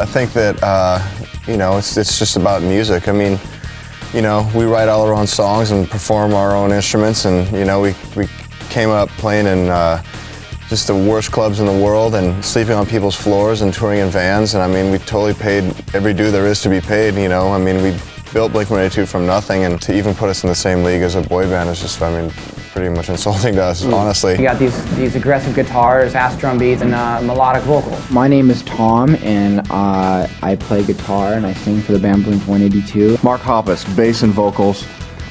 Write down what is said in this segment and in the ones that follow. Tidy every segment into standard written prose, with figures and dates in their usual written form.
I think that, you know, it's just about music. I mean, you know, we write all our own songs and perform our own instruments, and, you know, we came up playing in just the worst clubs in the world and sleeping on people's floors and touring in vans, and I mean, we totally paid every due there is to be paid, you know. I mean, we built Blink-182 from nothing, and to even put us in the same league as a boy band is just, I mean, pretty much insulting to us, honestly. You got these aggressive guitars, fast drum beats, and melodic vocals. My name is Tom, and I play guitar and I sing for the band Blink-182. Mark Hoppus, bass and vocals,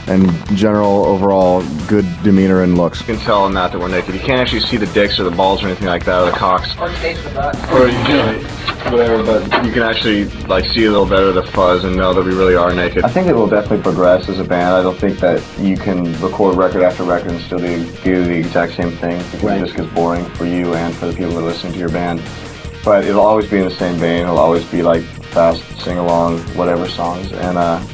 and general overall good demeanor and looks. You can tell in that we're naked. You can't actually see the dicks or the balls or anything like that, or the cocks. Or taste the butt. Or you can, whatever, but you can actually like see a little better the fuzz and know that we really are naked. I think it will definitely progress as a band. I don't think that you can record record after record and still do the exact same thing, because it just gets boring for you and for the people that are listening to your band. But it'll always be in the same vein. It'll always be like fast, sing-along, whatever songs. And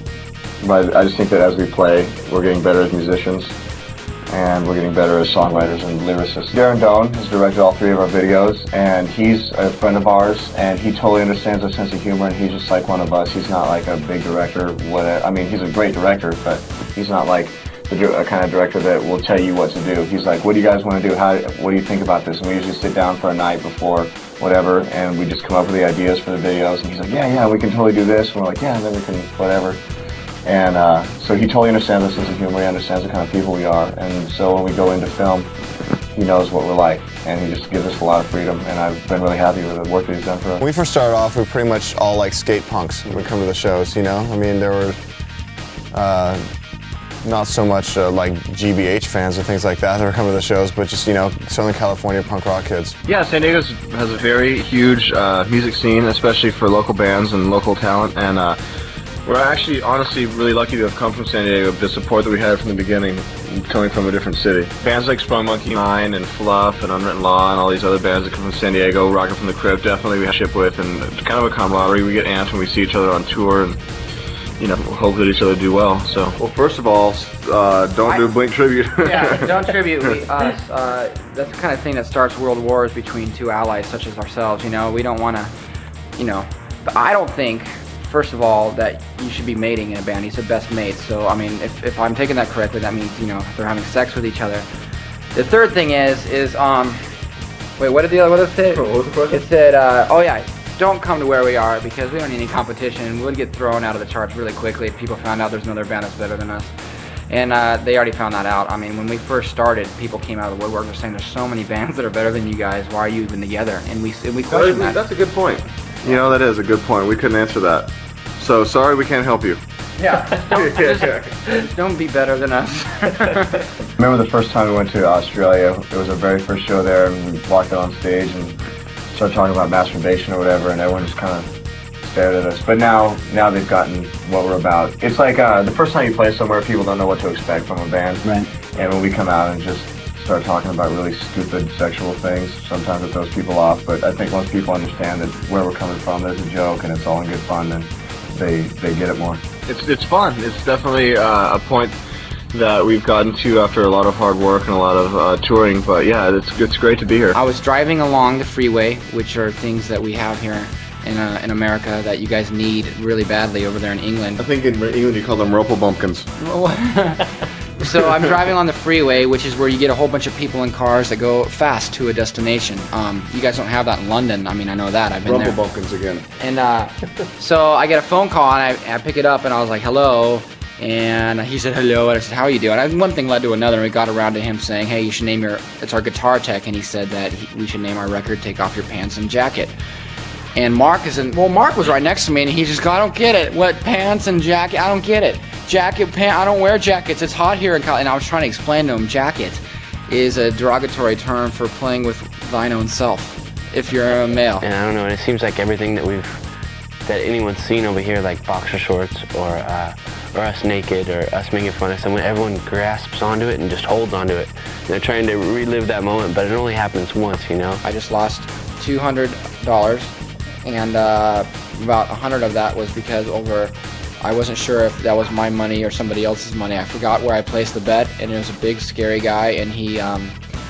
but I just think that as we play, we're getting better as musicians, and we're getting better as songwriters and lyricists. Darren Doan has directed all 3 of our videos, and he's a friend of ours, and he totally understands our sense of humor, and he's just like one of us. He's not like a big director, whatever. I mean, he's a great director, but he's not like the kind of director that will tell you what to do. He's like, what do you guys want to do? What do you think about this? And we usually sit down for a night before whatever, and we just come up with the ideas for the videos, and he's like, yeah, we can totally do this, and we're like, yeah, and then we can whatever. And so he totally understands our sense of humor, he understands the kind of people we are, and so when we go into film, he knows what we're like, and he just gives us a lot of freedom, and I've been really happy with the work that he's done for us. When we first started off, we were pretty much all like skate punks when we come to the shows, you know? I mean, there were not so much like GBH fans and things like that were coming to the shows, but just, you know, Southern California punk rock kids. Yeah, San Diego has a very huge music scene, especially for local bands and local talent, and we're actually, honestly, really lucky to have come from San Diego, the support that we had from the beginning, coming from a different city. Bands like Sprung Monkey 9 and Fluff and Unwritten Law and all these other bands that come from San Diego, Rockin' from the Crypt, definitely we have ship with, and it's kind of a camaraderie. We get amped when we see each other on tour, and, you know, hope that each other do well, so. Well, first of all, don't do Blink tribute. Yeah, don't tribute us. That's the kind of thing that starts world wars between 2 allies such as ourselves, you know. We don't want to, you know, but I don't think, first of all, that you should be mating in a band. He's the best mate. So, I mean, if I'm taking that correctly, that means, you know, they're having sex with each other. The third thing is wait, what did the other say? What was the question? It said, oh yeah, don't come to where we are because we don't need any competition. We'd get thrown out of the charts really quickly if people found out there's another band that's better than us. And they already found that out. I mean, when we first started, people came out of the woodwork and saying, there's so many bands that are better than you guys. Why are you even together? And we questioned that. That's a good point. You know, that is a good point. We couldn't answer that. So, sorry we can't help you. Yeah, just don't be better than us. Remember the first time we went to Australia, it was our very first show there, and we walked out on stage and started talking about masturbation or whatever, and everyone just kind of stared at us. But now they've gotten what we're about. It's like the first time you play somewhere, people don't know what to expect from a band. Right. And when we come out and just start talking about really stupid sexual things, sometimes it throws people off, but I think once people understand that where we're coming from, there's a joke and it's all in good fun, then they get it more. It's fun. It's definitely a point that we've gotten to after a lot of hard work and a lot of touring, but yeah, it's great to be here. I was driving along the freeway, which are things that we have here in America that you guys need really badly over there in England. I think in England you call them ropo bumpkins. So I'm driving on the freeway, which is where you get a whole bunch of people in cars that go fast to a destination. You guys don't have that in London. I mean, I know that. I've been there. Ropo bumpkins again. And so I get a phone call, and I pick it up, and I was like, hello. And he said, hello, and I said, how are you doing? And one thing led to another, and we got around to him saying, hey, you should name it's our guitar tech, and he said that we should name our record, Take Off Your Pants and Jacket. And Mark was right next to me, and he just goes, I don't get it. What, pants and jacket? I don't get it. Jacket, pants, I don't wear jackets. It's hot here in California. And I was trying to explain to him, jacket is a derogatory term for playing with thine own self, if you're a male. And I don't know, and it seems like everything that anyone's seen over here, like boxer shorts or us naked or us making fun of someone, everyone grasps onto it and just holds onto it. And they're trying to relive that moment, but it only happens once, you know? I just lost $200. And about 100 of that was because I wasn't sure if that was my money or somebody else's money. I forgot where I placed the bet, and it was a big, scary guy, and he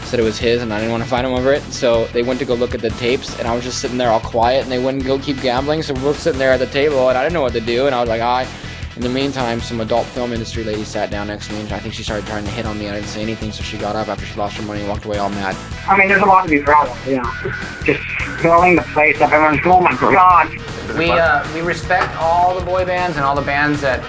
said it was his, and I didn't want to fight him over it. So they went to go look at the tapes, and I was just sitting there all quiet, and they wouldn't go keep gambling. So we're both sitting there at the table, and I didn't know what to do, and I was like, In the meantime, some adult film industry lady sat down next to me, and I think she started trying to hit on me. I didn't say anything, so she got up after she lost her money and walked away all mad. I mean, there's a lot to be proud of, you know. Just filling the place up. Everyone's, oh my God. We respect all the boy bands and all the bands that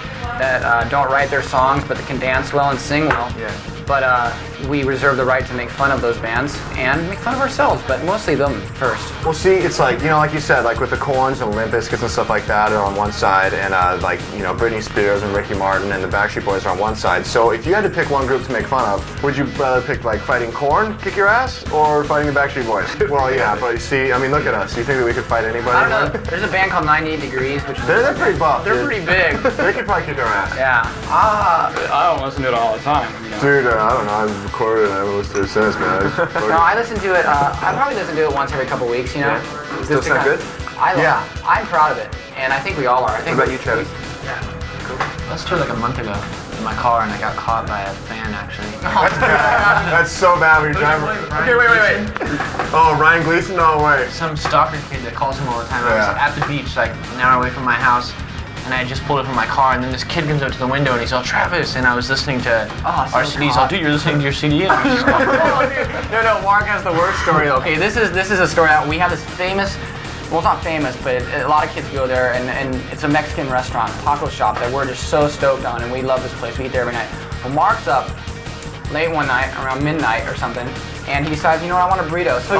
don't write their songs but that can dance well and sing well. Yeah. But we reserve the right to make fun of those bands and make fun of ourselves, but mostly them first. Well, see, it's like, you know, like you said, like with the Corns and Limp Bizkit and stuff like that are on one side, and like, you know, Britney Spears and Ricky Martin and the Backstreet Boys are on one side. So if you had to pick one group to make fun of, would you rather pick like fighting Korn, kick your ass, or fighting the Backstreet Boys? Well, yeah, but you see, I mean, look at us. Do you think that we could fight anybody? I don't know. There's a band called 98 Degrees, which is... They're pretty buff. They're pretty big. They could probably kick our ass. Yeah. I don't listen to it all the time. You know. Dude, I don't know. I've recorded it. I haven't listened to it since, man. No, I listen to it. I probably listen to it once every couple weeks, you know? Yeah. Still sound good? I'm proud of it, and I think we all are. I think what about you, Chevy? Yeah. Cool. I listened to it like a month ago in my car, and I got caught by a fan, actually. That's so bad when you're driving. Okay, wait. Oh, Ryan Gleason? No way. Some stalker kid that calls him all the time. I was at the beach, like an hour away from my house, and I just pulled up from my car, and then this kid comes up to the window, and he's all, Travis, and I was listening to our CDs. Oh, dude, you're listening to your CD? And I was just going, No, Mark has the worst story, though. Okay, this is a story that we have this famous, well, it's not famous, but a lot of kids go there, and it's a Mexican restaurant, taco shop that we're just so stoked on, and we love this place. We eat there every night. Well, Mark's up late one night, around midnight or something, and he decides, you know what, I want a burrito. So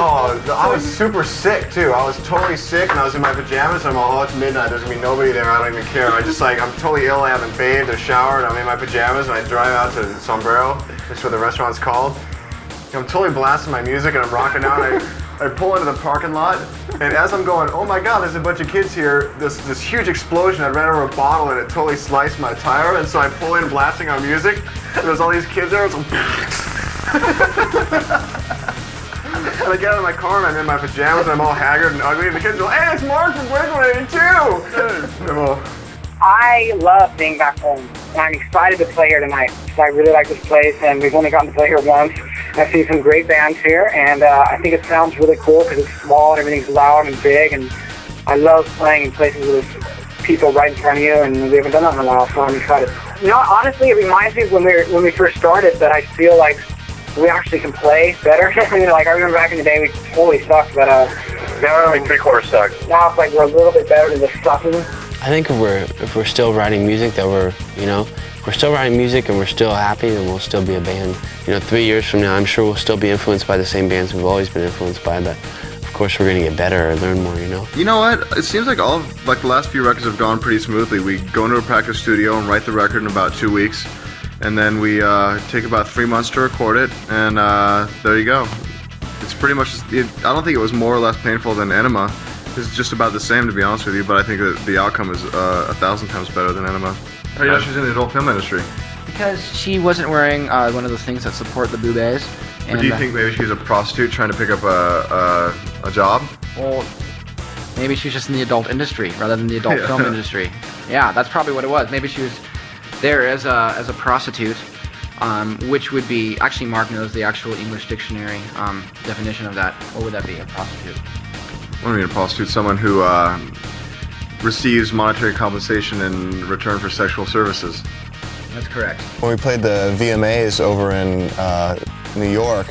I was super sick too. I was totally sick, and I was in my pajamas, and I'm all, oh, it's midnight, there's gonna be nobody there, I don't even care. I'm totally ill, I haven't bathed or showered, I'm in my pajamas, and I drive out to Sombrero, that's what the restaurant's called. I'm totally blasting my music, and I'm rocking out, and I pull into the parking lot, and as I'm going, oh my God, there's a bunch of kids here, this huge explosion, I ran over a bottle, and it totally sliced my tire, and so I pull in blasting our music, and there's all these kids there, it's and I get out of my car and I'm in my pajamas and I'm all haggard and ugly and the kids go, hey, it's Mark from Blink-182! I love being back home, and I'm excited to play here tonight. I really like this place, and we've only gotten to play here once. I've seen some great bands here, and I think it sounds really cool because it's small and everything's loud and big, and I love playing in places with people right in front of you, and we haven't done that in a while, so I'm excited. You know, honestly, it reminds me of when we first started that I feel like we actually can play better. You know, like I remember back in the day we totally sucked, but now Like 3/4 sucked. Now it's like we're a little bit better than just sucking. I think if we're still writing music, that if we're still writing music and we're still happy, then we'll still be a band. 3 years from now, I'm sure we'll still be influenced by the same bands we've always been influenced by, but of course we're gonna get better or learn more, You know what? It seems like the last few records have gone pretty smoothly. We go into a practice studio and write the record in about 2 weeks, and then we take about 3 months to record it, and there you go. It's pretty much, I don't think it was more or less painful than Enema. It's just about the same, to be honest with you, but I think that the outcome is 1,000 times better than Enema. How do you know she's in the adult film industry? Because she wasn't wearing one of those things that support the boobies. Or do you think maybe she's a prostitute trying to pick up a job? Well, maybe she was just in the adult industry rather than the adult film industry. Yeah, that's probably what it was. Maybe she was there as a prostitute, which would be, actually Mark knows the actual English dictionary definition of that. What would that be, a prostitute? What do you mean a prostitute? Someone who receives monetary compensation in return for sexual services. That's correct. When we played the VMAs over in New York,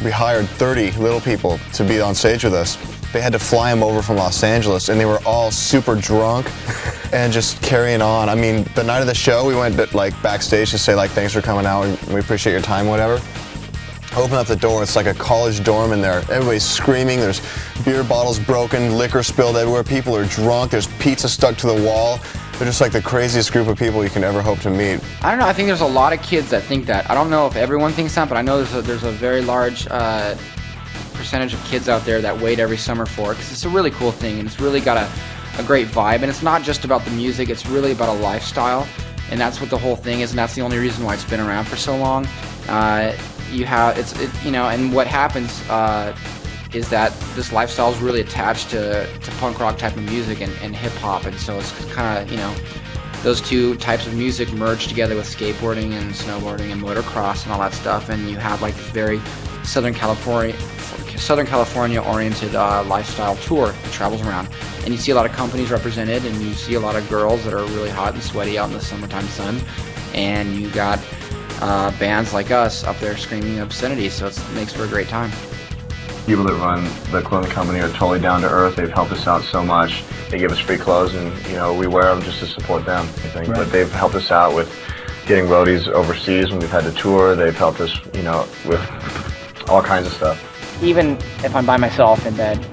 we hired 30 little people to be on stage with us. They had to fly them over from Los Angeles, and they were all super drunk and just carrying on. I mean, the night of the show, we went backstage to say thanks for coming out, and we appreciate your time, whatever. Open up the door, it's like a college dorm in there. Everybody's screaming, there's beer bottles broken, liquor spilled everywhere, people are drunk, there's pizza stuck to the wall. They're just like the craziest group of people you can ever hope to meet. I don't know, I think there's a lot of kids that think that. I don't know if everyone thinks that, but I know there's a very large percentage of kids out there that wait every summer for it, because it's a really cool thing, and it's really got a great vibe, and it's not just about the music, it's really about a lifestyle, and that's what the whole thing is, and that's the only reason why it's been around for so long. And what happens is that this lifestyle is really attached to punk rock type of music and hip hop, and so it's kind of, those two types of music merge together with skateboarding and snowboarding and motocross and all that stuff, and you have like this very Southern California oriented lifestyle tour that travels around. And you see a lot of companies represented, and you see a lot of girls that are really hot and sweaty out in the summertime sun, and you got bands like us up there screaming obscenity, so it makes for a great time. People that run the clothing company are totally down to earth. They've helped us out so much. They give us free clothes, and we wear them just to support them, I think. Right. But they've helped us out with getting roadies overseas when we've had to tour. They've helped us, with all kinds of stuff. Even if I'm by myself in bed,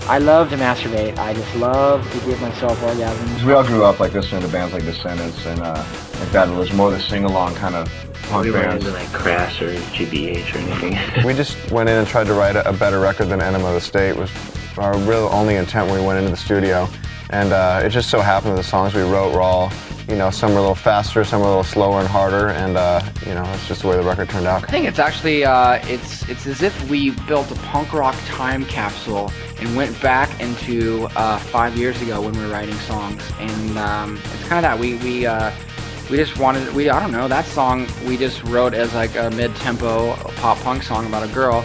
I love to masturbate. I just love to give myself orgasms. We all grew up like listening to bands like Descendants and like that. It was more the sing-along kind of punk we bands. We weren't into like Crash or GBH or anything. We just went in and tried to write a better record than Enema of the State. Was our real only intent when we went into the studio. And it just so happened that the songs we wrote were all, some were a little faster, some were a little slower and harder, and that's just the way the record turned out. I think it's actually, it's as if we built a punk rock time capsule and went back into 5 years ago when we were writing songs, and it's kind of that. We just wanted, I don't know, that song we just wrote as like a mid-tempo pop punk song about a girl,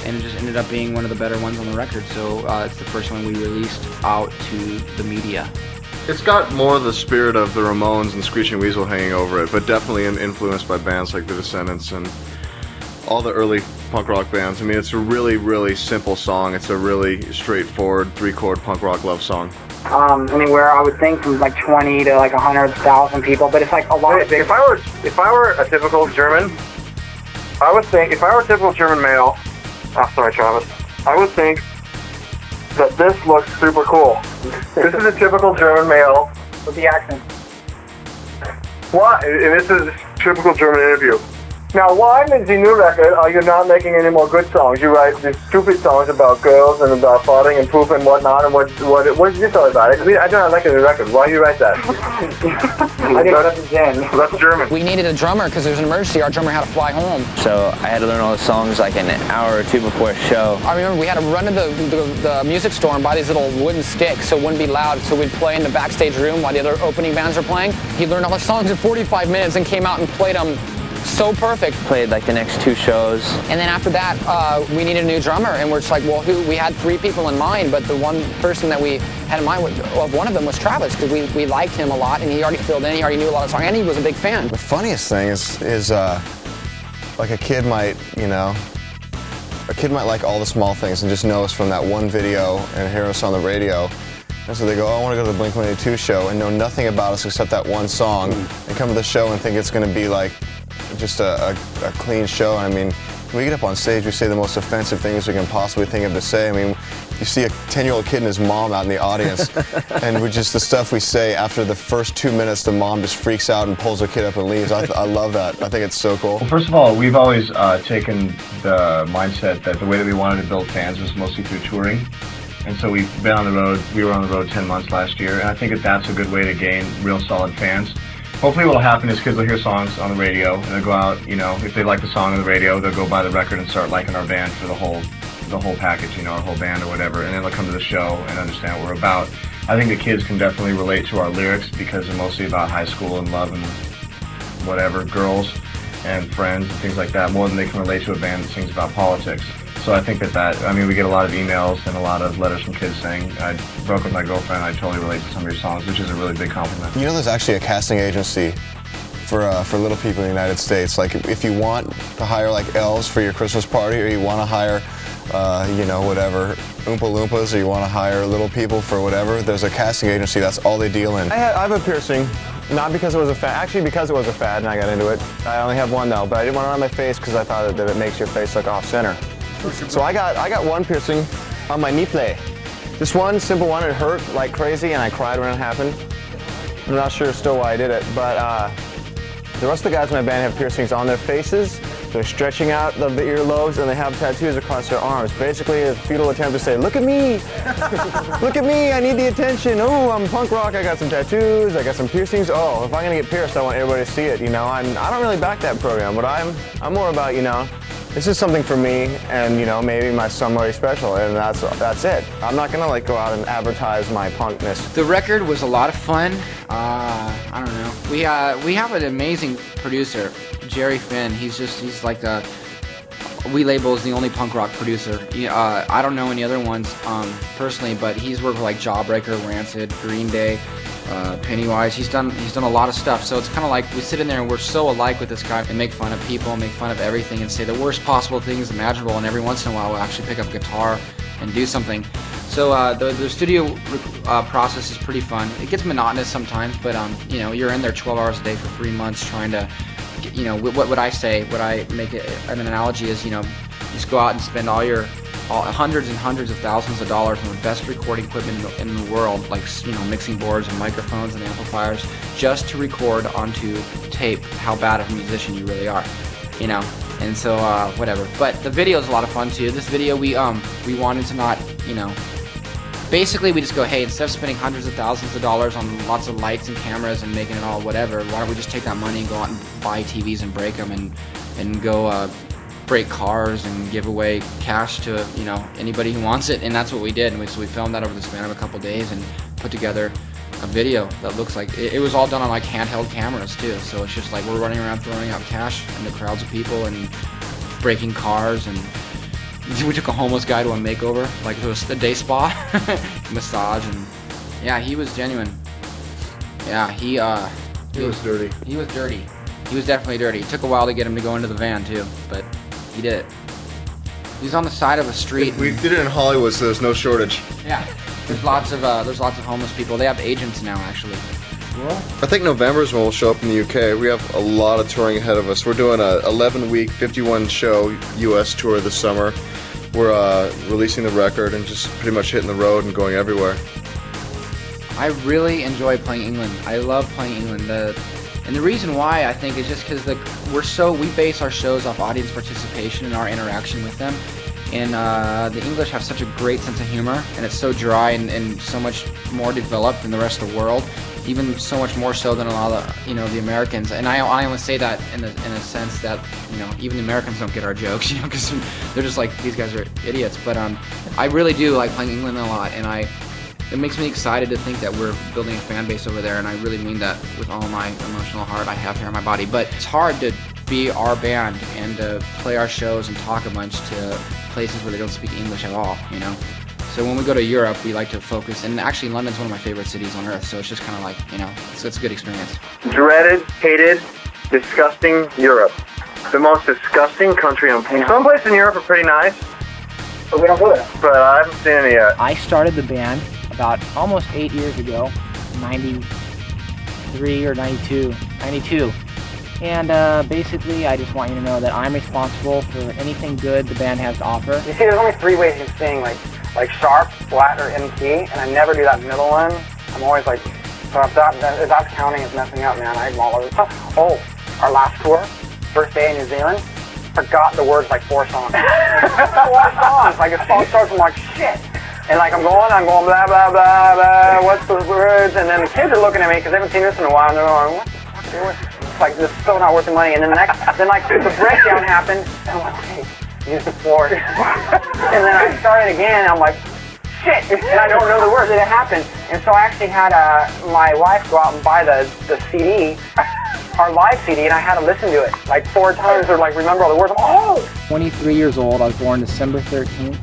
and it just ended up being one of the better ones on the record, so it's the first one we released out to the media. It's got more of the spirit of the Ramones and Screeching Weasel hanging over it, but definitely influenced by bands like the Descendants and all the early punk rock bands. I mean, it's a really, really simple song. It's a really straightforward 3-chord punk rock love song. Anywhere I would think from like 20 to like 100,000 people, but it's like a lot of big. If I were a typical German, I would think, if I were a typical German male, sorry Travis, I would think that this looks super cool. This is a typical German male. With the accent. What? And this is a typical German interview. Now, why in the new record are you not making any more good songs? You write these stupid songs about girls and about farting and poop and whatnot, and what is this all about? I don't like the new record. Why do you write that? I think that's Jen. That's German. We needed a drummer because there was an emergency. Our drummer had to fly home. So I had to learn all the songs like an hour or two before a show. I remember we had to run to the music store and buy these little wooden sticks so it wouldn't be loud. So we'd play in the backstage room while the other opening bands were playing. He learned all the songs in 45 minutes and came out and played them so perfect. Played like the next 2 shows. And then after that, we needed a new drummer, and we're just like, well, we had 3 people in mind, but the one person that we had in mind, one of them was Travis, because we liked him a lot, and he already filled in, he already knew a lot of songs, and he was a big fan. The funniest thing is like a kid might like all the small things and just know us from that one video and hear us on the radio. And so they go, oh, I want to go to the Blink-182 show, and know nothing about us except that one song, and come to the show and think it's going to be like just a clean show. I mean, when we get up on stage, we say the most offensive things we can possibly think of to say. I mean, you see a 10-year-old kid and his mom out in the audience, and with just the stuff we say, after the first 2 minutes, the mom just freaks out and pulls her kid up and leaves. I love that. I think it's so cool. Well, first of all, we've always taken the mindset that the way that we wanted to build fans was mostly through touring. And so we've been on the road. We were on the road 10 months last year, and I think that's a good way to gain real solid fans. Hopefully what will happen is kids will hear songs on the radio, and they'll go out, if they like the song on the radio, they'll go buy the record and start liking our band for the whole package, our whole band or whatever, and then they'll come to the show and understand what we're about. I think the kids can definitely relate to our lyrics because they're mostly about high school and love and whatever, girls and friends and things like that, more than they can relate to a band that sings about politics. So I think we get a lot of emails and a lot of letters from kids saying, I broke with my girlfriend, I totally relate to some of your songs, which is a really big compliment. There's actually a casting agency for little people in the United States. Like, if you want to hire like elves for your Christmas party, or you want to hire, whatever, Oompa Loompas, or you want to hire little people for whatever, there's a casting agency, that's all they deal in. I have a piercing. Not because it was a fad, actually because it was a fad and I got into it. I only have one though, but I didn't want it on my face because I thought that it makes your face look off center. So I got one piercing on my knee plate. Just one simple one, it hurt like crazy and I cried when it happened. I'm not sure still why I did it, but the rest of the guys in my band have piercings on their faces. They're stretching out the earlobes and they have tattoos across their arms. Basically a futile attempt to say, look at me, look at me, I need the attention. Oh, I'm punk rock, I got some tattoos, I got some piercings. Oh, if I'm gonna get pierced, I want everybody to see it, and I don't really back that program, but I'm more about, this is something for me and, you know, maybe my somebody special, and that's it. I'm not gonna like go out and advertise my punkness. The record was a lot of fun. I don't know. We have an amazing producer, Jerry Finn. He's like the We Label is the only punk rock producer. I don't know any other ones personally, but he's worked with like Jawbreaker, Rancid, Green Day, Pennywise. He's done a lot of stuff. So it's kind of like we sit in there and we're so alike with this guy and make fun of people, make fun of everything, and say the worst possible things imaginable. And every once in a while, we'll actually pick up a guitar and do something. So the studio process is pretty fun. It gets monotonous sometimes, but you know, you're in there 12 hours a day for 3 months trying to. You know, what would I say? What I make it an analogy is, you know, you just go out and spend all hundreds and hundreds of thousands of dollars on the best recording equipment in the world, like, you know, mixing boards and microphones and amplifiers, just to record onto tape how bad of a musician you really are, you know. And so whatever. But the video is a lot of fun too. This video we wanted to not, you know. Basically, we just go, hey, instead of spending hundreds of thousands of dollars on lots of lights and cameras and making it all whatever, why don't we just take that money and go out and buy TVs and break them and go break cars and give away cash to, you know, anybody who wants it. And that's what we did. And so we filmed that over the span of a couple days and put together a video that looks like it was all done on like handheld cameras too. So it's just like we're running around throwing out cash into crowds of people and breaking cars. And we took a homeless guy to a makeover, like it was a day spa, massage, and yeah, he was genuine. Yeah, he was dirty. He was dirty. He was definitely dirty. It took a while to get him to go into the van too, but he did it. He was on the side of a street. We did it in Hollywood, so there's no shortage. Yeah, there's lots of homeless people. They have agents now, actually. I think November is when we'll show up in the UK. We have a lot of touring ahead of us. We're doing a 11-week, 51-show US tour this summer. We're releasing the record and just pretty much hitting the road and going everywhere. I really enjoy playing England. I love playing England. And the reason why, I think, is just because we base our shows off audience participation and our interaction with them. And the English have such a great sense of humor, and it's so dry and so much more developed than the rest of the world. Even so much more so than a lot of, you know, the Americans. And I only say that in a sense that, you know, even the Americans don't get our jokes, you know, because they're just like, these guys are idiots. But I really do like playing England a lot, and it makes me excited to think that we're building a fan base over there, and I really mean that with all my emotional heart I have here in my body. But it's hard to be our band and to play our shows and talk a bunch to places where they don't speak English at all, you know. So when we go to Europe, we like to focus, and actually London's one of my favorite cities on earth, so it's just kind of like, you know, it's a good experience. Dreaded, hated, disgusting Europe. The most disgusting country on planet. Some places in Europe are pretty nice, but we don't go there. But I haven't seen any yet. I started the band about almost 8 years ago, 93 or 92. And basically, I just want you to know that I'm responsible for anything good the band has to offer. You see, there's only 3 ways you can sing, like sharp, flat, or in key, and I never do that middle one. I'm always like, so if that's counting as messing up, man, I all over the top. Oh, our last tour, first day in New Zealand, forgot the words like 4 songs. 4 songs, like a song starts, I'm like, shit. And like I'm going blah, blah, blah, blah, what's the words? And then the kids are looking at me because they haven't seen this in a while, and they're going, what the fuck are you doing? It's like, this is still not worth the money. And then the breakdown happened, and I'm like, okay, use the floor. And then I started again, and I'm like, shit, and I don't know the words, and it happened. And so I actually had my wife go out and buy the CD, our live CD, and I had to listen to it like 4 times or like remember all the words. Oh! 23 years old, I was born December 13th,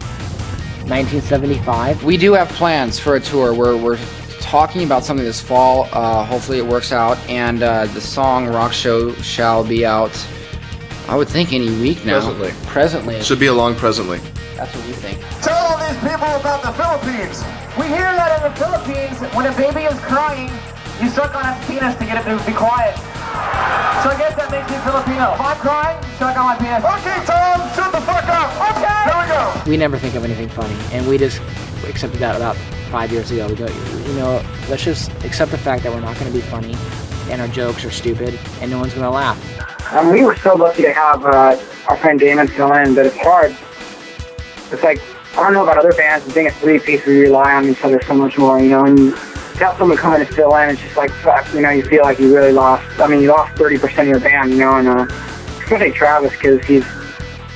1975. We do have plans for a tour. We're talking about something this fall. Hopefully it works out, and the song Rock Show shall be out, I would think, any week now. Presently. Should be along presently. That's what we think. Tell all these people about the Philippines. We hear that in the Philippines, when a baby is crying, you suck on its penis to get it to be quiet. So I guess that makes me Filipino. If I'm crying, suck on my penis. Okay, Tom, shut the fuck up. Okay. Here we go. We never think of anything funny, and we just accepted that about 5 years ago. We go, you know, let's just accept the fact that we're not going to be funny, and our jokes are stupid, and no one's going to laugh. We were so lucky to have our friend Damon fill in, but it's hard. It's like, I don't know about other bands, but being a 3-piece, we rely on each other so much more, you know, and to have someone come in to fill in, it's just like, fuck, you know, you feel like you really lost, I mean, you lost 30% of your band, you know, and especially Travis, because he's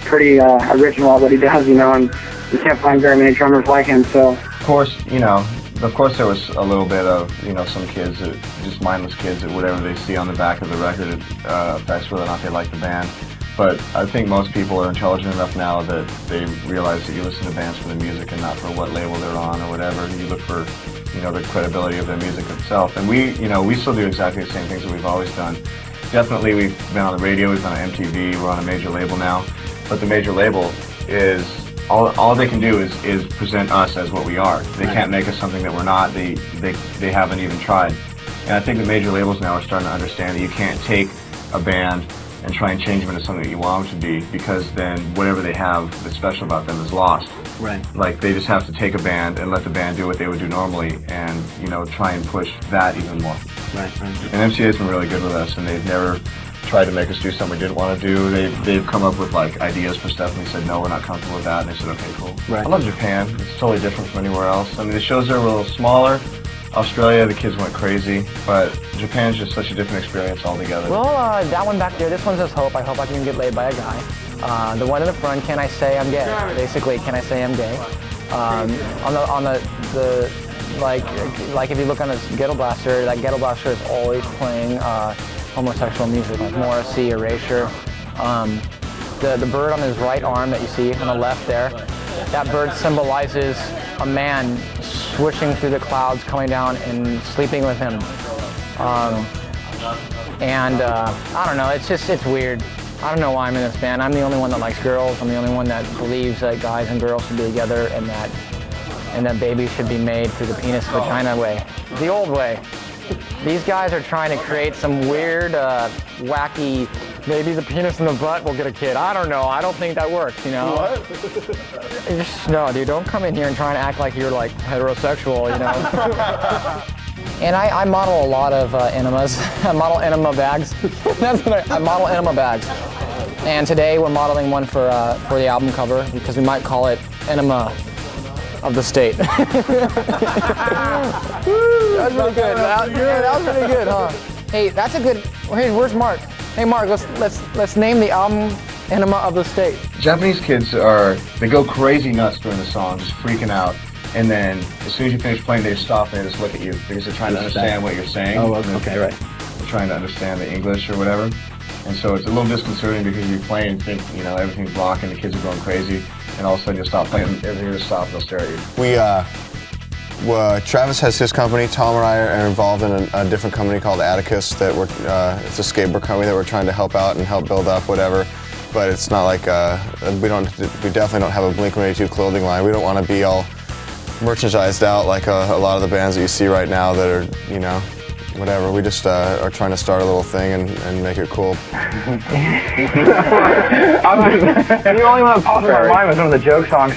pretty original at what he does, you know, and you can't find very many drummers like him. So Of course, there was a little bit of, some kids, that just mindless kids, that whatever they see on the back of the record affects whether or not they like the band. But I think most people are intelligent enough now that they realize that you listen to bands for the music and not for what label they're on or whatever. You look for, the credibility of their music itself. And we still do exactly the same things that we've always done. Definitely, we've been on the radio, we've been on MTV, we're on a major label now. But the major label is, all they can do is present us as what we are. They can't make us something that we're not. They haven't even tried. And I think the major labels now are starting to understand that you can't take a band and try and change them into something that you want them to be, because then whatever they have that's special about them is lost. Right. Like, they just have to take a band and let the band do what they would do normally and, try and push that even more. Right. And MCA's been really good with us, and they've never tried to make us do something we didn't want to do. They've come up with, ideas for stuff, and we said, no, we're not comfortable with that, and they said, okay, cool. Right. I love Japan. It's totally different from anywhere else. I mean, the shows there were a little smaller. Australia, the kids went crazy, but Japan's just such a different experience altogether. Well, that one back there, this one says hope. I hope I can get laid by a guy. The one in the front, can I say I'm gay? Basically, can I say I'm gay? On the like if you look on this Ghetto Blaster, that Ghetto Blaster is always playing homosexual music, like Morrissey, Erasure. The bird on his right arm that you see on the left there, that bird symbolizes a man swishing through the clouds, coming down and sleeping with him. I don't know, it's weird. I don't know why I'm in this band. I'm the only one that likes girls. I'm the only one that believes that guys and girls should be together and that babies should be made through the penis-vagina way, the old way. These guys are trying to create some weird, wacky, maybe the penis in the butt will get a kid. I don't know. I don't think that works, What? No, dude, don't come in here and try and act like you're, heterosexual, And I model a lot of enemas. I model enema bags. I model enema bags. And today we're modeling one for the album cover, because we might call it Enema of the State. That was really good. That was really good, huh? Hey, that's a good. Hey, where's Mark? Hey, Mark, let's name the album Enema of the State. Japanese kids they go crazy nuts during the song, just freaking out. And then as soon as you finish playing, they stop and they just look at you because they're trying to understand what you're saying. Oh, okay, right. They're trying to understand the English or whatever. And so it's a little disconcerting because you play and think, everything's rocking, the kids are going crazy, and all of a sudden you'll stop playing, everything will stop, and they'll stare at you. Travis has his company. Tom and I are involved in a different company called Atticus that it's a skateboard company that we're trying to help out and help build up, whatever. But it's not like, we definitely don't have a Blink-182 clothing line. We don't want to be all merchandised out like a lot of the bands that you see right now that are, whatever. We just are trying to start a little thing and make it cool. The only one that popped in my mind was one of the joke songs.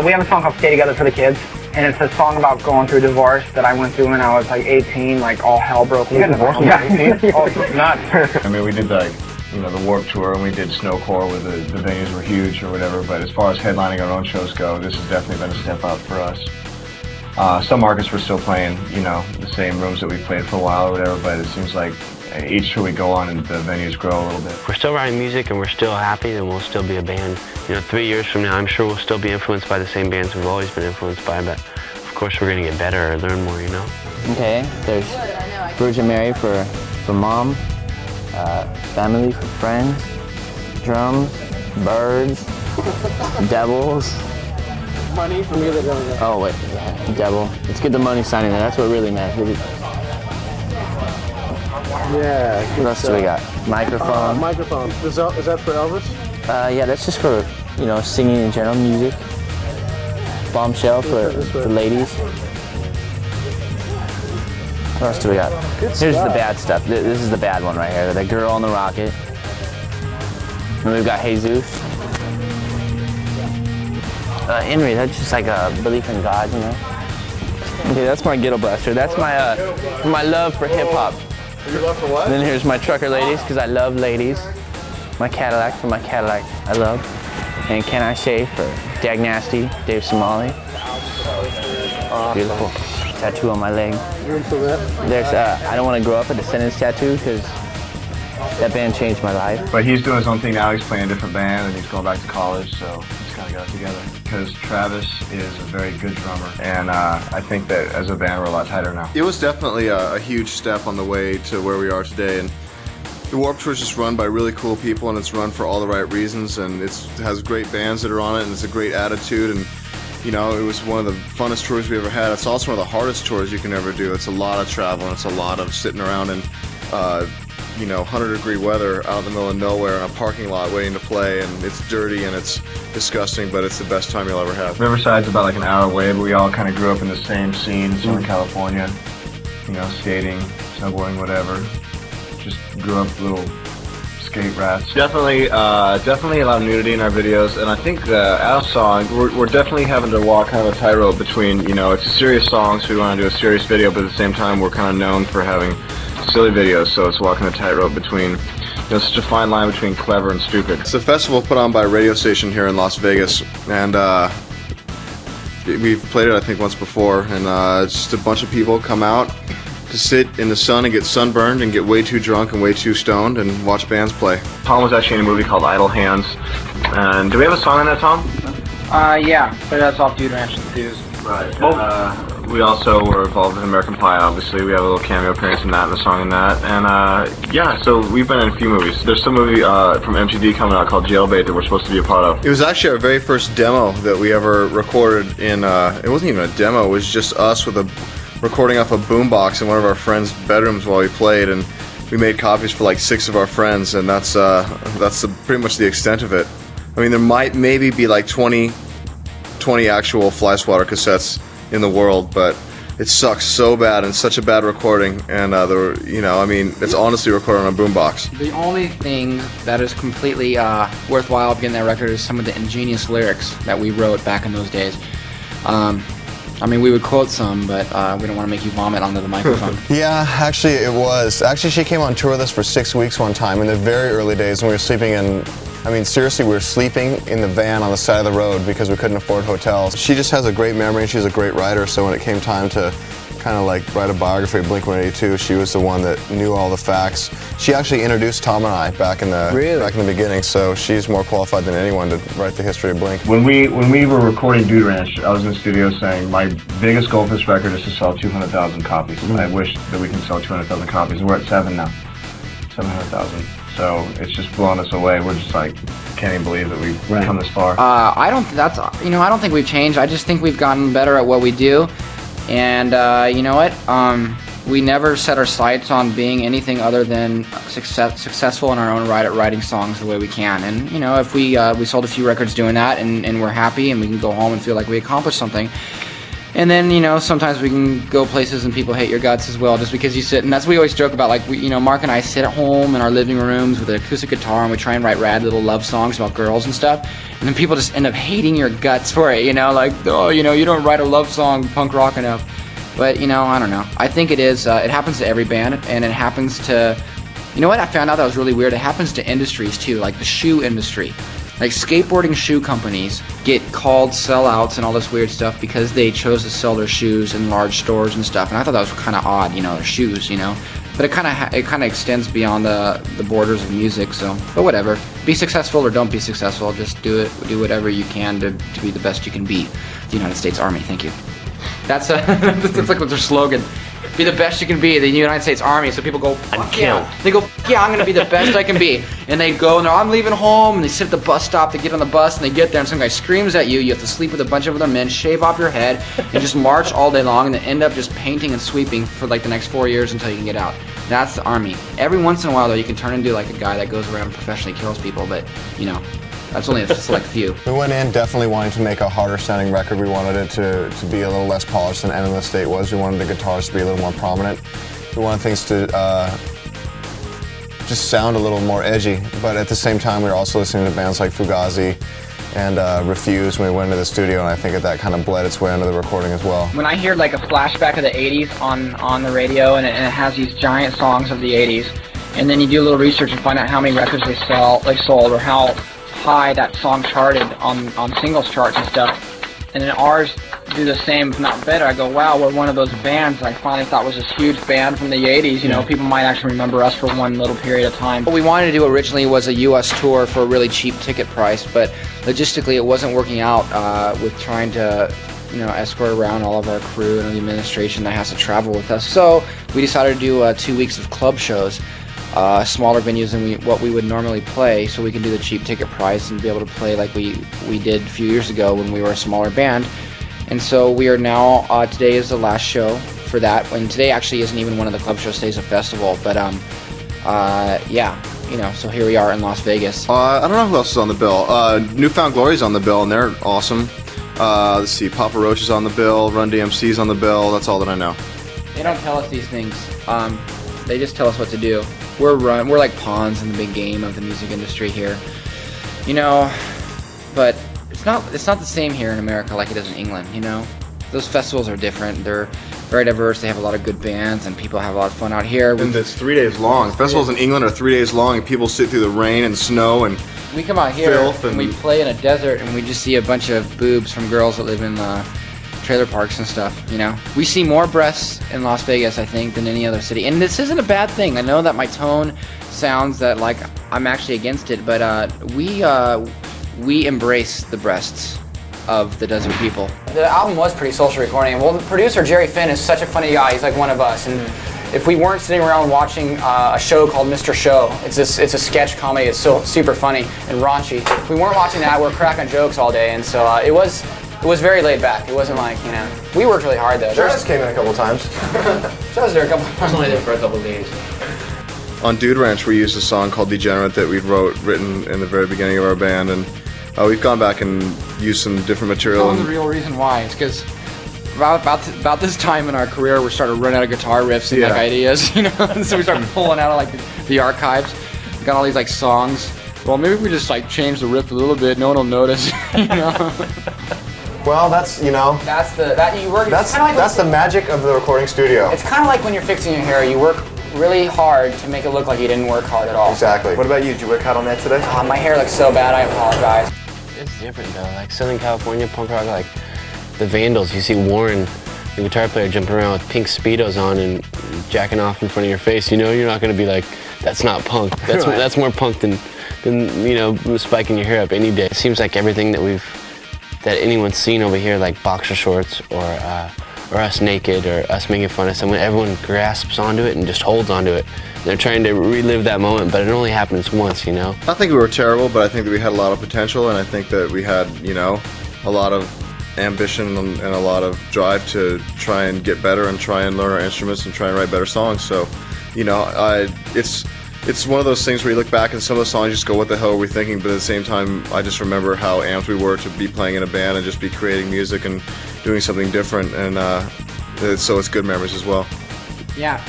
We have a song called Stay Together for the Kids, and it's a song about going through divorce that I went through when I was 18, all hell broke loose. Yeah. Oh, nuts. I mean, we did the Warped Tour, and we did Snowcore where the venues were huge or whatever, but as far as headlining our own shows go, this has definitely been a step up for us. Some artists were still playing, the same rooms that we've played for a while or whatever, but it seems like each tour we go on and the venues grow a little bit. We're still writing music and we're still happy, and we'll still be a band. 3 years from now, I'm sure we'll still be influenced by the same bands we've always been influenced by, but of course we're going to get better or learn more, Okay, there's Virgin Mary for mom, family for friends, drums, birds, devils. Money from you that don't. Oh wait, yeah, devil. Let's get the money sign in there. That's what really matters. Yeah. What else do we got? Microphone. Microphone. Is that for Elvis? Yeah, that's just for singing in general, music. Bombshell for ladies. What else do we got? Here's the bad stuff. This is the bad one right here. The girl on the rocket. And we've got Jesus. Henry, that's just like a belief in God, Okay, that's my Ghetto Blaster. That's my love for hip hop. Your love for what? And then here's my trucker ladies, because I love ladies. My Cadillac for my Cadillac I love. And Can I Say for Dag Nasty, Dave Somali. Awesome. Beautiful. Tattoo on my leg. Room for that? There's I don't want to grow up a Descendants tattoo because That band changed my life. But he's doing his own thing now. He's playing a different band, and he's going back to college, so he's kind of got it together. Because Travis is a very good drummer, and I think that as a band we're a lot tighter now. It was definitely a huge step on the way to where we are today, and the Warped Tour is just run by really cool people, and it's run for all the right reasons, and it has great bands that are on it, and it's a great attitude, and you know, it was one of the funnest tours we ever had. It's also one of the hardest tours you can ever do. It's a lot of travel, and it's a lot of sitting around in, you know, 100-degree weather out in the middle of nowhere in a parking lot waiting to play, and it's dirty and it's disgusting, but it's the best time you'll ever have. Riverside's about like an hour away, but we all kind of grew up in the same scene in Southern California. You know, skating, snowboarding, whatever. Just grew up little skate rats. Definitely a lot of nudity in our videos, and I think our song, we're definitely having to walk kind of a tightrope between, you know, it's a serious song, so we want to do a serious video, but at the same time we're kind of known for having silly videos, so it's walking a tightrope between, you know, such a fine line between clever and stupid. It's a festival put on by a radio station here in Las Vegas, and we've played it I think once before, and it's just a bunch of people come out to sit in the sun and get sunburned and get way too drunk and way too stoned and watch bands play. Tom was actually in a movie called Idle Hands, and do we have a song on that, Tom? Yeah, but that's off Dude Ranch Enthused. Right. We also were involved in American Pie, obviously. We have a little cameo appearance in that and a song in that. And yeah, so we've been in a few movies. There's some movie from MTV coming out called Jailbait that we're supposed to be a part of. It was actually our very first demo that we ever recorded in, it wasn't even a demo, it was just us with a recording off a boombox in one of our friends' bedrooms while we played, and we made copies for like 6 of our friends, and that's pretty much the extent of it. I mean, there might maybe be like 20 actual Fly Swatter cassettes in the world, but it sucks so bad and such a bad recording, and you know, I mean, it's honestly recorded on a boombox. The only thing that is completely worthwhile of getting that record is some of the ingenious lyrics that we wrote back in those days. I mean, we would quote some, but we don't want to make you vomit onto the microphone. Yeah, actually it was. Actually, she came on tour with us for 6 weeks one time in the very early days when we were sleeping in, I mean, seriously, we were sleeping in the van on the side of the road because we couldn't afford hotels. She just has a great memory, and she's a great writer, so when it came time to kind of like write a biography of Blink-182, she was the one that knew all the facts. She actually introduced Tom and I back in the beginning, so she's more qualified than anyone to write the history of Blink. When we were recording Dude Ranch, I was in the studio saying my biggest goal for this record is to sell 200,000 copies. I wish that we can sell 200,000 copies, and we're at 7 now, 700,000. So it's just blowing us away. We're just like, can't even believe that we've come this far. I don't think we've changed. I just think we've gotten better at what we do. And you know what? We never set our sights on being anything other than successful in our own right at writing songs the way we can. And you know, if we sold a few records doing that, and we're happy, and we can go home and feel like we accomplished something. And then, you know, sometimes we can go places and people hate your guts as well, just because you sit, and that's what we always joke about, like, you know, Mark and I sit at home in our living rooms with an acoustic guitar, and we try and write rad little love songs about girls and stuff, and then people just end up hating your guts for it, you know, like, oh, you know, you don't write a love song punk rock enough. But, you know, I don't know. I think it is, it happens to every band, and it happens to, you know what, I found out that was really weird, it happens to industries too, like the shoe industry. Like, skateboarding shoe companies get called sellouts and all this weird stuff because they chose to sell their shoes in large stores and stuff. And I thought that was kind of odd, you know, their shoes, you know. But it kind of extends beyond the borders of music. So, but whatever. Be successful or don't be successful. Just do whatever you can to be the best you can be. The United States Army. Thank you. That's that's like their slogan. Be the best you can be, the United States Army. So people go, fuck yeah. They go, yeah, I'm gonna be the best I can be. And they go and I'm leaving home, and they sit at the bus stop, they get on the bus, and they get there, and some guy screams at you. You have to sleep with a bunch of other men, shave off your head, and just march all day long, and then end up just painting and sweeping for like the next 4 years until you can get out. That's the Army. Every once in a while, though, you can turn into like a guy that goes around and professionally kills people, but, you know, that's only a select few. We went in definitely wanting to make a harder sounding record. We wanted it to be a little less polished than Enema State was. We wanted the guitars to be a little more prominent. We wanted things to just sound a little more edgy, but at the same time we were also listening to bands like Fugazi and Refuse when we went into the studio, and I think that kind of bled its way into the recording as well. When I hear like a flashback of the 80s on the radio, and it has these giant songs of the 80s, and then you do a little research and find out how many records they sold, or how high that song charted on singles charts and stuff, and then ours do the same, if not better. I go, wow, we're one of those bands I finally thought was this huge band from the 80s. You know, people might actually remember us for one little period of time. What we wanted to do originally was a U.S. tour for a really cheap ticket price, but logistically it wasn't working out with trying to, you know, escort around all of our crew and the administration that has to travel with us. So we decided to do 2 weeks of club shows, smaller venues than what we would normally play, so we can do the cheap ticket price and be able to play like we did a few years ago when we were a smaller band. And so we are now, today is the last show for that, and today actually isn't even one of the club shows, today's a festival, but yeah, you know, so here we are in Las Vegas. I don't know who else is on the bill. Newfound Glory's on the bill, and they're awesome. Let's see, Papa Roach is on the bill, Run DMC's on the bill, that's all that I know. They don't tell us these things, they just tell us what to do. We're like pawns in the big game of the music industry here, you know, but it's not the same here in America like it is in England, you know. Those festivals are different, they're very diverse, they have a lot of good bands, and people have a lot of fun out here. And it's 3 days long. Festivals in England are 3 days long, and people sit through the rain and snow and we come out here and we play in a desert, and we just see a bunch of boobs from girls that live in trailer parks and stuff, you know. We see more breasts in Las Vegas, I think, than any other city. And this isn't a bad thing. I know that my tone sounds that like I'm actually against it, but we embrace the breasts of the desert people. The album was pretty social recording. Well, the producer, Jerry Finn, is such a funny guy. He's like one of us. And if we weren't sitting around watching a show called Mr. Show, it's a sketch comedy. It's so super funny and raunchy. If we weren't watching that, we're cracking jokes all day. And so it was very laid back. It wasn't like, you know, we worked really hard though. Travis came in a couple times. Travis was there a couple times. I was only there for a couple of days. On Dude Ranch, we used a song called Degenerate that we'd written in the very beginning of our band, and we've gone back and used some different material. The real reason why is because about this time in our career, we're starting to run out of guitar riffs and like ideas, you know. And so we started pulling out of like the archives. We got all these like songs. Well, maybe we just like change the riff a little bit. No one will notice, you know. Well, that's, you know, that's the magic of the recording studio. It's kind of like when you're fixing your hair. You work really hard to make it look like you didn't work hard at all. Exactly. What about you? Did you work hard on that today? My hair looks so bad. I apologize. It's different though. Like Southern California punk rock, like the Vandals. You see Warren, the guitar player, jumping around with pink Speedos on and jacking off in front of your face. You know, you're not going to be like, that's not punk. That's more punk than you know, spiking your hair up any day. It seems like everything that anyone's seen over here, like boxer shorts or us naked or us making fun of someone, everyone grasps onto it and just holds onto it. They're trying to relive that moment, but it only happens once, you know? I think we were terrible, but I think that we had a lot of potential, and I think that we had, you know, a lot of ambition and a lot of drive to try and get better and try and learn our instruments and try and write better songs. So, you know, it's one of those things where you look back and some of the songs you just go, what the hell are we thinking? But at the same time, I just remember how amped we were to be playing in a band and just be creating music and doing something different, and so it's good memories as well. Yeah,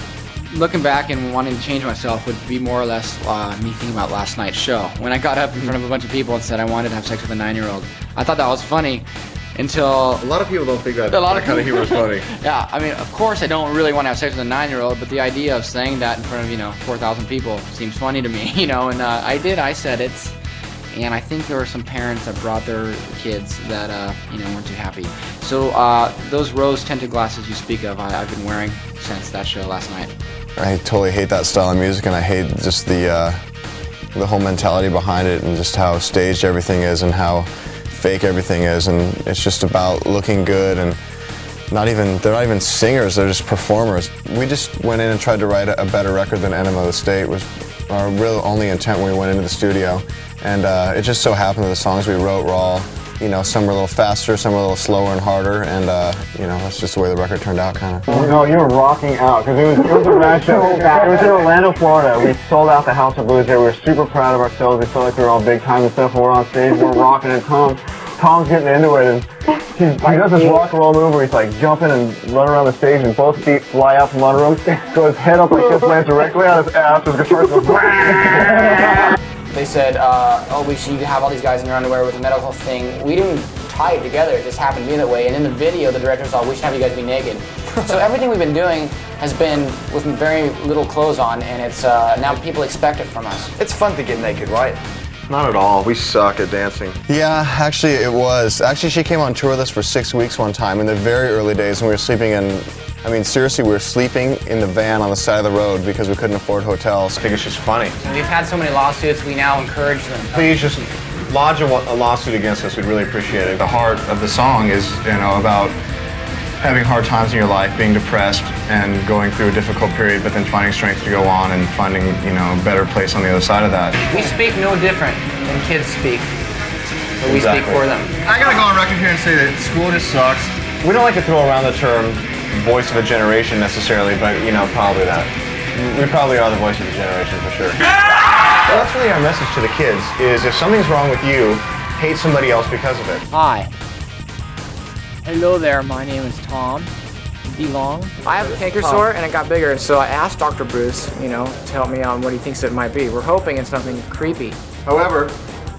looking back and wanting to change myself would be more or less me thinking about last night's show. When I got up in front of a bunch of people and said I wanted to have sex with a 9-year-old. I thought that was funny until... A lot of people don't think that kind of humor is funny. Yeah, I mean, of course I don't really want to have sex with a 9-year-old, but the idea of saying that in front of, you know, 4,000 people seems funny to me, you know, and I said it. And I think there were some parents that brought their kids that, you know, weren't too happy. So those rose-tinted glasses you speak of, I've been wearing since that show last night. I totally hate that style of music, and I hate just the whole mentality behind it and just how staged everything is and how fake everything is. And it's just about looking good, and they're not even singers, they're just performers. We just went in and tried to write a better record than Enema the State was our real only intent when we went into the studio. And it just so happened that the songs we wrote were all, you know, some were a little faster, some were a little slower and harder, and you know, that's just the way the record turned out, kind of. No, you were rocking out, because it was a rad show. It was in Orlando, Florida. We sold out the House of Blues there. We were super proud of ourselves. We felt like we were all big time and stuff. When we're on stage, we're rocking, and Tom's getting into it, and he does this rock and roll move where he's like jumping and running around the stage, and both feet fly out from under him, so his head up like this, lands directly on his ass, his guitar goes. They said, oh, we should have all these guys in their underwear with a medical thing. We didn't tie it together, it just happened to be that way. And in the video, the director thought, we should have you guys be naked. So everything we've been doing has been with very little clothes on, and it's now people expect it from us. It's fun to get naked, right? Not at all. We suck at dancing. Yeah, actually it was. Actually, she came on tour with us for 6 weeks one time in the very early days when we were sleeping in, I mean, seriously, we were sleeping in the van on the side of the road because we couldn't afford hotels. I think it's just funny. We've had so many lawsuits, we now encourage them. Please just lodge a lawsuit against us. We'd really appreciate it. The heart of the song is, about having hard times in your life, being depressed and going through a difficult period, but then finding strength to go on and finding, a better place on the other side of that. We speak no different than kids speak, but we speak for them. I gotta go on record here and say that school just sucks. We don't like to throw around the term voice of a generation necessarily, but, probably that. We probably are the voice of the generation for sure. Well, that's really our message to the kids, is if something's wrong with you, hate somebody else because of it. Hi. Hello there, my name is Tom DeLong. I have a canker sore and it got bigger, so I asked Dr. Bruce, to help me on what he thinks it might be. We're hoping it's nothing creepy. However,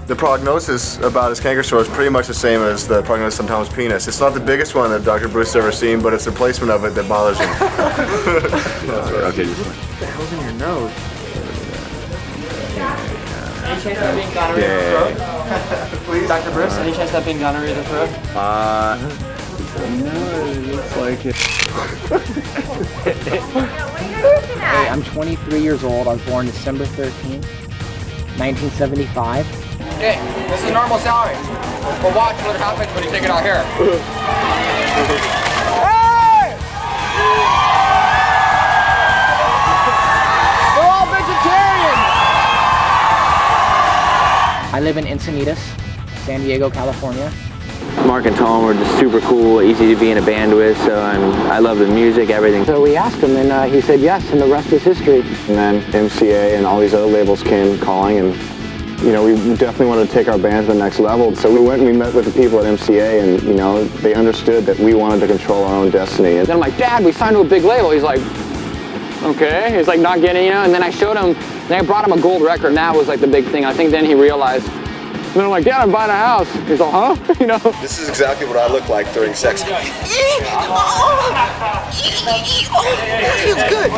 the prognosis about his canker sore is pretty much the same as the prognosis on Tom's penis. It's not the biggest one that Dr. Bruce has ever seen, but it's the placement of it that bothers him. Okay, what the hell's in your nose? Any chance of being gonorrhea of the throat? Please? Dr. Bruce, any chance of being gonorrhea of the throat? No, it looks like it. Hey, I'm 23 years old. I was born December 13th, 1975. Okay, this is normal salary. But watch what happens when you take it out here. Hey! We're all vegetarians! I live in Encinitas, San Diego, California. Mark and Tom were just super cool, easy to be in a band with, so I love the music, everything. So we asked him, and he said yes, and the rest is history. And then MCA and all these other labels came calling, and we definitely wanted to take our band to the next level. So we went and we met with the people at MCA, and they understood that we wanted to control our own destiny. Then I'm like, Dad, we signed to a big label. He's like, okay. He's like not getting, and then I showed him, then I brought him a gold record, and that was like the big thing. I think then he realized. And then I'm like, Dad, I'm buying a house. He's like, huh? This is exactly what I look like during sex. Feels good.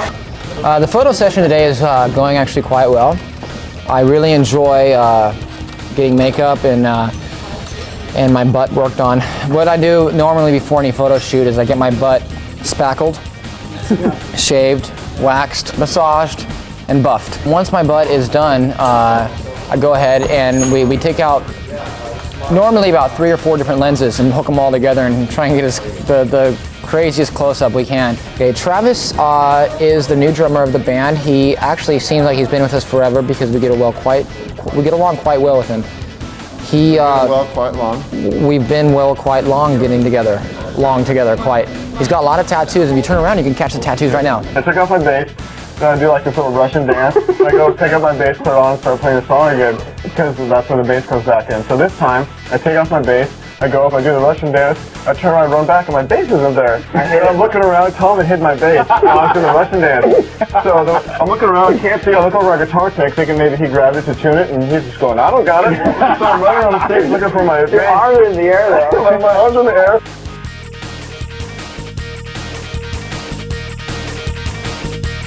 The photo session today is going actually quite well. I really enjoy getting makeup and my butt worked on. What I do normally before any photo shoot is I get my butt spackled, shaved, waxed, massaged, and buffed. Once my butt is done, I go ahead and we take out normally about 3 or 4 different lenses and hook them all together and try and get the craziest close-up we can. Okay, Travis is the new drummer of the band. He actually seems like he's been with us forever because we get along quite well with him. Quite long. We've been quite long getting together, quite. He's got a lot of tattoos. If you turn around, you can catch the tattoos right now. I took off my bass. I do like this little Russian dance. I go pick up my bass, put it on, and start playing the song again because that's when the bass comes back in. So this time, I take off my bass, I go up, I do the Russian dance, I turn around, run back, and my bass isn't there. I'm looking around, tell him to hit my bass while I'm doing the Russian dance. So I'm looking around, I can't see, I look over our guitar tech, thinking maybe he grabbed it to tune it, and he's just going, I don't got it. So I'm running around the stage looking for my bass. Your arms are in the air, though. My arms are in the air.